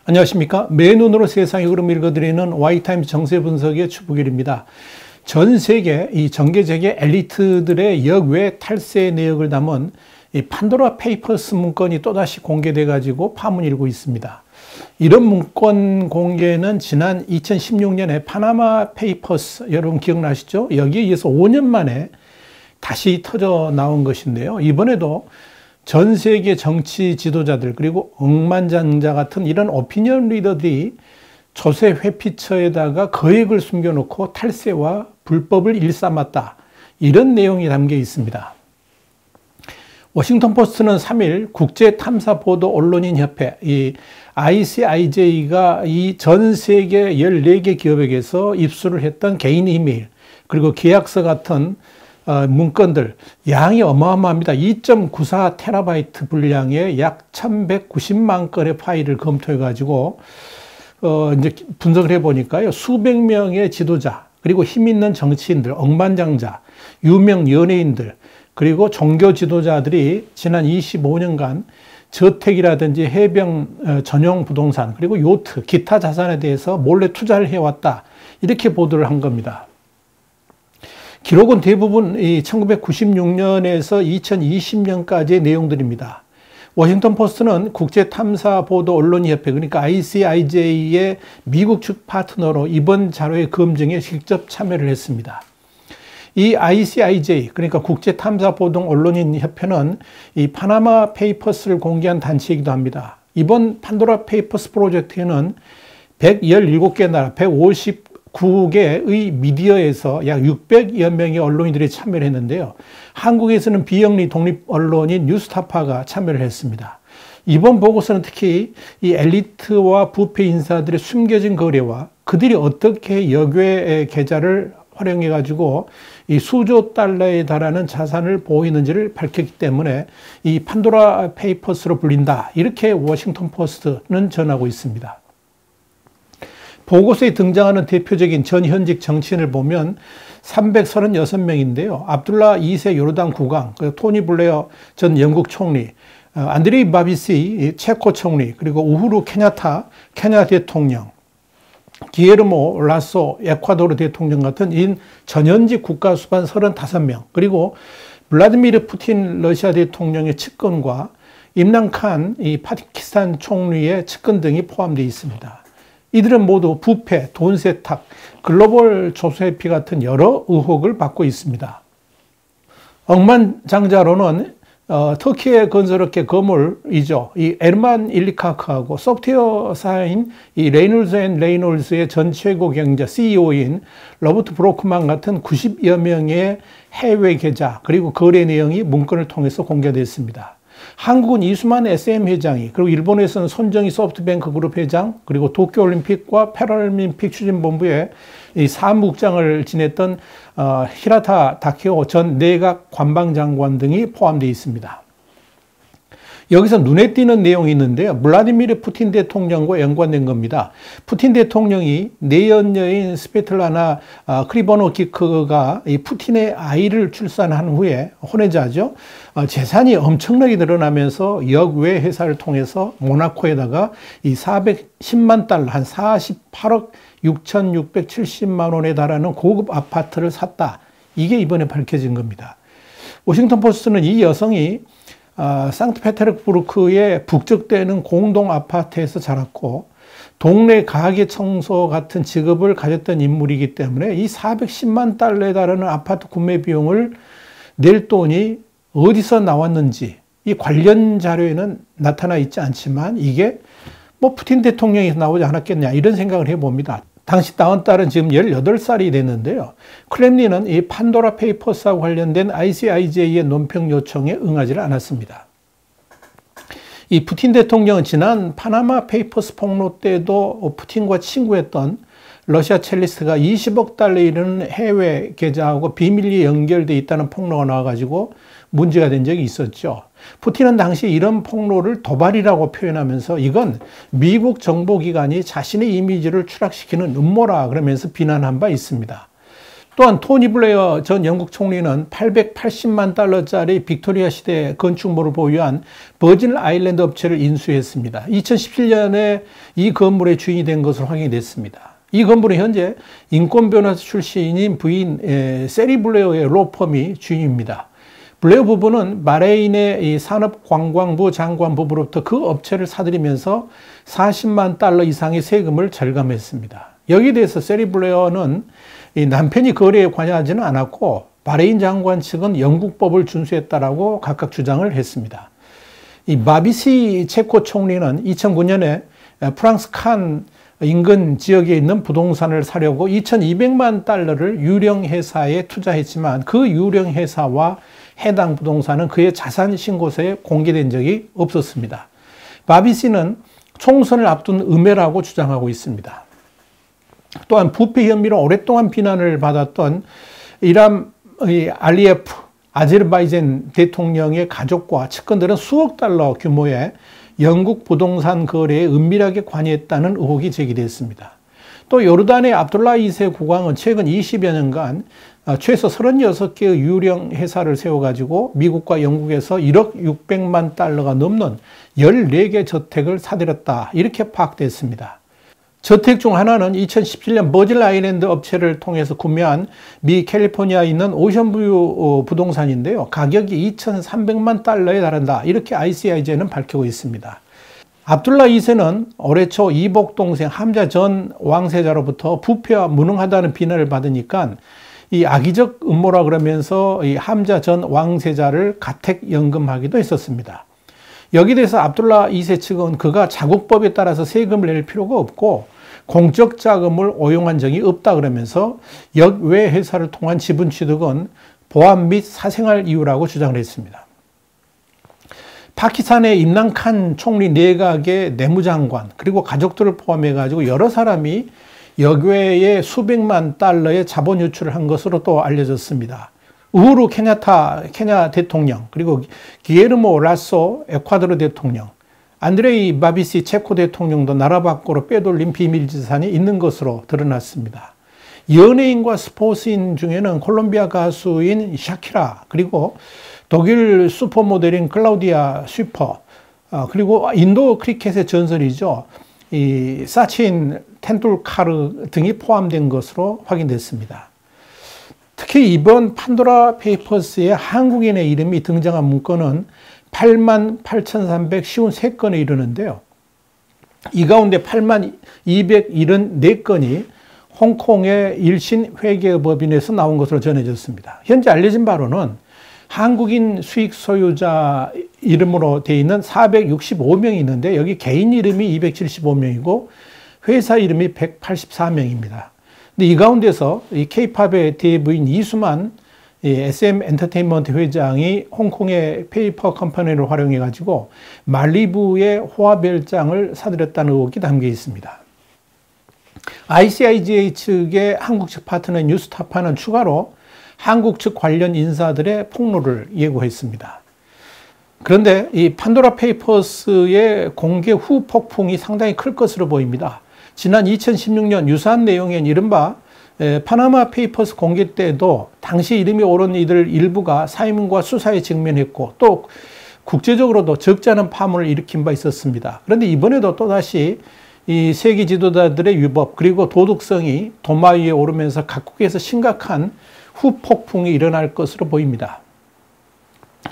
안녕하십니까. 맨눈으로 세상의 흐름 읽어드리는 Y타임즈 정세 분석의 추부길입니다. 전 세계 이 정계재계 엘리트들의 역외 탈세 내역을 담은 이 판도라 페이퍼스 문건이 또다시 공개돼 가지고 파문이 일고 있습니다. 이런 문건 공개는 지난 2016년에 파나마 페이퍼스, 여러분 기억나시죠? 여기에 이어서 5년 만에 다시 터져 나온 것인데요. 이번에도 전 세계 정치 지도자들 그리고 억만장자 같은 이런 오피니언 리더들이 조세 회피처에다가 거액을 숨겨놓고 탈세와 불법을 일삼았다. 이런 내용이 담겨 있습니다. 워싱턴 포스트는 3일 국제탐사보도 언론인협회 이 ICIJ가 이 전 세계 14개 기업에게서 입수를 했던 개인 이메일 그리고 계약서 같은 문건들 양이 어마어마합니다. 2.94 테라바이트 분량의 약 1190만 건의 파일을 검토해 가지고 이제 분석을 해 보니까요. 수백 명의 지도자, 그리고 힘 있는 정치인들, 억만장자, 유명 연예인들, 그리고 종교 지도자들이 지난 25년간 저택이라든지 해병 전용 부동산, 그리고 요트, 기타 자산에 대해서 몰래 투자를 해왔다. 이렇게 보도를 한 겁니다. 기록은 대부분 이 1996년에서 2020년까지의 내용들입니다. 워싱턴 포스트는 국제탐사보도 언론협회 그러니까 ICIJ의 미국 측 파트너로 이번 자료의 검증에 직접 참여를 했습니다. 이 ICIJ 그러니까 국제탐사보도 언론인협회는 이 파나마 페이퍼스를 공개한 단체이기도 합니다. 이번 판도라 페이퍼스 프로젝트에는 117개 나라 159개의 미디어에서 약 600여 명의 언론인들이 참여를 했는데요. 한국에서는 비영리 독립 언론인 뉴스타파가 참여를 했습니다. 이번 보고서는 특히 이 엘리트와 부패 인사들의 숨겨진 거래와 그들이 어떻게 역외 계좌를 활용해 가지고 이 수조 달러에 달하는 자산을 보이는지를 밝혔기 때문에 이 판도라 페이퍼스로 불린다. 이렇게 워싱턴 포스트는 전하고 있습니다. 보고서에 등장하는 대표적인 전현직 정치인을 보면 336명인데요. 압둘라 2세 요르단 국왕, 토니 블레어 전 영국 총리, 안드레이 바비시 체코 총리, 그리고 우후루 케냐타 케냐 대통령, 기에르모 라소 에콰도르 대통령 같은 인 전현직 국가 수반 35명, 그리고 블라디미르 푸틴 러시아 대통령의 측근과 임란 칸 이 파키스탄 총리의 측근 등이 포함되어 있습니다. 이들은 모두 부패, 돈 세탁, 글로벌 조세피 같은 여러 의혹을 받고 있습니다. 억만장자로는 터키의 건설업계 거물이죠. 이 에르만 일리카크하고 소프트웨어사인 이 레이놀즈 앤 레이놀즈의 전 최고 경영자 CEO인 로버트 브로크만 같은 90여 명의 해외 계좌 그리고 거래 내용이 문건을 통해서 공개됐습니다. 한국은 이수만 SM 회장이, 그리고 일본에서는 손정희 소프트뱅크 그룹 회장, 그리고 도쿄올림픽과 패럴림픽 추진본부의 이 사무국장을 지냈던 히라타 다케오 전 내각 관방장관 등이 포함되어 있습니다. 여기서 눈에 띄는 내용이 있는데요. 블라디미르 푸틴 대통령과 연관된 겁니다. 푸틴 대통령이 내연녀인 스베틀라나 크리보노키크가 이 푸틴의 아이를 출산한 후에 혼외자죠. 재산이 엄청나게 늘어나면서 역외 회사를 통해서 모나코에다가 이 410만 달러, 한 48억 6,670만 원에 달하는 고급 아파트를 샀다. 이게 이번에 밝혀진 겁니다. 워싱턴 포스트는 이 여성이 상트페테르부르크의 북적대는 공동 아파트에서 자랐고 동네 가게 청소 같은 직업을 가졌던 인물이기 때문에 이 410만 달러에 달하는 아파트 구매 비용을 낼 돈이 어디서 나왔는지 이 관련 자료에는 나타나 있지 않지만 이게 뭐 푸틴 대통령에서 나오지 않았겠냐 이런 생각을 해봅니다. 당시 낳은 딸은 지금 18살이 됐는데요. 크렘린은 이 판도라 페이퍼스와 관련된 ICIJ의 논평 요청에 응하지 않았습니다. 이 푸틴 대통령은 지난 파나마 페이퍼스 폭로 때도 푸틴과 친구였던 러시아 첼리스트가 20억 달러에 이르는 해외 계좌하고 비밀리에 연결되어 있다는 폭로가 나와가지고 문제가 된 적이 있었죠. 푸틴은 당시 이런 폭로를 도발이라고 표현하면서 이건 미국 정보기관이 자신의 이미지를 추락시키는 음모라 그러면서 비난한 바 있습니다. 또한 토니 블레어 전 영국 총리는 880만 달러짜리 빅토리아 시대 건축물을 보유한 버진 아일랜드 업체를 인수했습니다. 2017년에 이 건물의 주인이 된 것으로 확인이 됐습니다. 이 건물은 현재 인권 변호사 출신인 부인 세리 블레어의 로펌이 주인입니다. 블레어 부부는 바레인의 이 산업관광부 장관 부부로부터 그 업체를 사들이면서 40만 달러 이상의 세금을 절감했습니다. 여기에 대해서 세리 블레어는 이 남편이 거래에 관여하지는 않았고 바레인 장관 측은 영국법을 준수했다라고 각각 주장을 했습니다. 이 마비시 체코 총리는 2009년에 프랑스 칸 인근 지역에 있는 부동산을 사려고 2200만 달러를 유령 회사에 투자했지만 그 유령 회사와 해당 부동산은 그의 자산 신고서에 공개된 적이 없었습니다. 마비시는 총선을 앞둔 음해라고 주장하고 있습니다. 또한 부패 혐의로 오랫동안 비난을 받았던 이람 알리예프 아제르바이잔 대통령의 가족과 측근들은 수억 달러 규모의 영국 부동산 거래에 은밀하게 관여했다는 의혹이 제기됐습니다. 또 요르단의 압둘라 2세 국왕은 최근 20여 년간 최소 36개의 유령 회사를 세워가지고 미국과 영국에서 1억 600만 달러가 넘는 14개 저택을 사들였다. 이렇게 파악됐습니다. 저택 중 하나는 2017년 버진 아일랜드 업체를 통해서 구매한 미 캘리포니아에 있는 오션뷰 부동산인데요. 가격이 2,300만 달러에 달한다. 이렇게 ICIJ는 밝히고 있습니다. 압둘라 2세는 올해 초 이복 동생 함자 전 왕세자로부터 부패와 무능하다는 비난을 받으니까 이 악의적 음모라 그러면서 이 함자 전 왕세자를 가택연금하기도 했었습니다. 여기에 대해서 압둘라 2세 측은 그가 자국법에 따라서 세금을 낼 필요가 없고 공적 자금을 오용한 적이 없다 그러면서 역외 회사를 통한 지분 취득은 보안 및 사생활 이유라고 주장을 했습니다. 파키스탄의 임란 칸 총리 내각의 내무장관 그리고 가족들을 포함해 가지고 여러 사람이 역외에 수백만 달러의 자본 유출을 한 것으로 또 알려졌습니다. 우후루 케냐 대통령, 그리고 기에르모 라소 에콰도르 대통령, 안드레이 바비시 체코 대통령도 나라 밖으로 빼돌린 비밀 재산이 있는 것으로 드러났습니다. 연예인과 스포츠인 중에는 콜롬비아 가수인 샤키라, 그리고 독일 슈퍼모델인 클라우디아 슈퍼, 그리고 인도 크리켓의 전설이죠. 이 사친 텐툴카르 등이 포함된 것으로 확인됐습니다. 특히 이번 판도라 페이퍼스에 한국인의 이름이 등장한 문건은 88,353건에 이르는데요. 이 가운데 8274건이 홍콩의 일신 회계법인에서 나온 것으로 전해졌습니다. 현재 알려진 바로는 한국인 수익 소유자 이름으로 되어 있는 465명이 있는데 여기 개인 이름이 275명이고 회사 이름이 184명입니다. 근데 이 가운데서 이 K-팝의 대부인 이수만 SM 엔터테인먼트 회장이 홍콩의 페이퍼 컴퍼니를 활용해 가지고 말리부의 호화별장을 사들였다는 의혹이 담겨 있습니다. ICIJ 측의 한국 측 파트너 뉴스타파는 추가로 한국 측 관련 인사들의 폭로를 예고했습니다. 그런데 이 판도라 페이퍼스의 공개 후 폭풍이 상당히 클 것으로 보입니다. 지난 2016년 유사한 내용인 이른바 파나마 페이퍼스 공개 때도 당시 이름이 오른 이들 일부가 사임과 수사에 직면했고 또 국제적으로도 적지 않은 파문을 일으킨 바 있었습니다. 그런데 이번에도 또다시 이 세계 지도자들의 위법 그리고 도덕성이 도마 위에 오르면서 각국에서 심각한 후폭풍이 일어날 것으로 보입니다.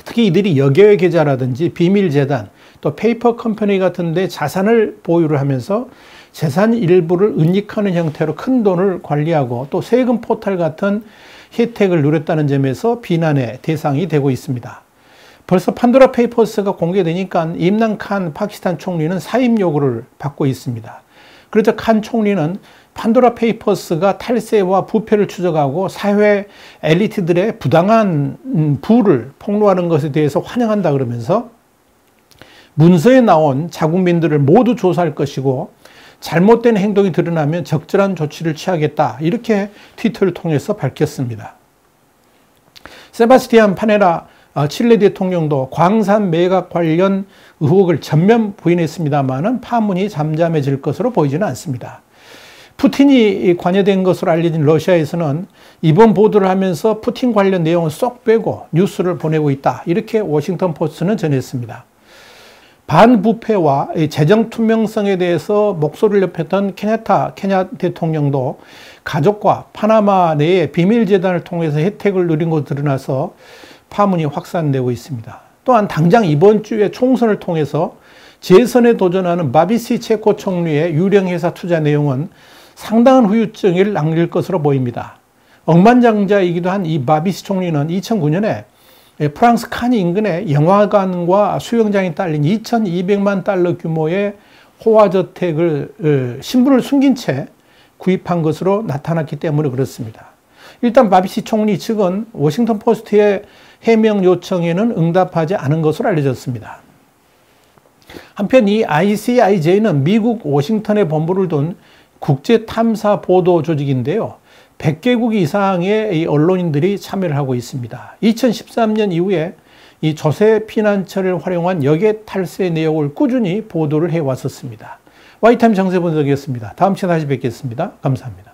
특히 이들이 여객 계좌라든지 비밀재단 또 페이퍼 컴퍼니 같은 데 자산을 보유를 하면서 재산 일부를 은닉하는 형태로 큰 돈을 관리하고 또 세금 포탈 같은 혜택을 누렸다는 점에서 비난의 대상이 되고 있습니다. 벌써 판도라 페이퍼스가 공개되니까 임란 칸 파키스탄 총리는 사임 요구를 받고 있습니다. 그래서 칸 총리는 판도라 페이퍼스가 탈세와 부패를 추적하고 사회 엘리트들의 부당한 부를 폭로하는 것에 대해서 환영한다 그러면서 문서에 나온 자국민들을 모두 조사할 것이고 잘못된 행동이 드러나면 적절한 조치를 취하겠다 이렇게 트위터를 통해서 밝혔습니다. 세바스티안 파네라 칠레 대통령도 광산 매각 관련 의혹을 전면 부인했습니다마는 파문이 잠잠해질 것으로 보이지는 않습니다. 푸틴이 관여된 것으로 알려진 러시아에서는 이번 보도를 하면서 푸틴 관련 내용을 쏙 빼고 뉴스를 보내고 있다. 이렇게 워싱턴 포스트는 전했습니다. 반부패와 재정 투명성에 대해서 목소리를 높였던 케냐 대통령도 가족과 파나마 내의 비밀재단을 통해서 혜택을 누린 것으로 드러나서 파문이 확산되고 있습니다. 또한 당장 이번 주에 총선을 통해서 재선에 도전하는 바비시 체코 총리의 유령회사 투자 내용은 상당한 후유증을 남길 것으로 보입니다. 억만장자이기도 한 이 바비시 총리는 2009년에 프랑스 칸 인근의 영화관과 수영장이 딸린 2,200만 달러 규모의 호화저택을 신분을 숨긴 채 구입한 것으로 나타났기 때문에 그렇습니다. 일단 바비시 총리 측은 워싱턴 포스트의 해명 요청에는 응답하지 않은 것으로 알려졌습니다. 한편 이 ICIJ는 미국 워싱턴에 본부를 둔 국제 탐사 보도 조직인데요. 100개국 이상의 이 언론인들이 참여를 하고 있습니다. 2013년 이후에 이 조세 피난처를 활용한 역외 탈세 내용을 꾸준히 보도를 해왔었습니다. 와이타임 정세 분석이었습니다. 다음 시간에 다시 뵙겠습니다. 감사합니다.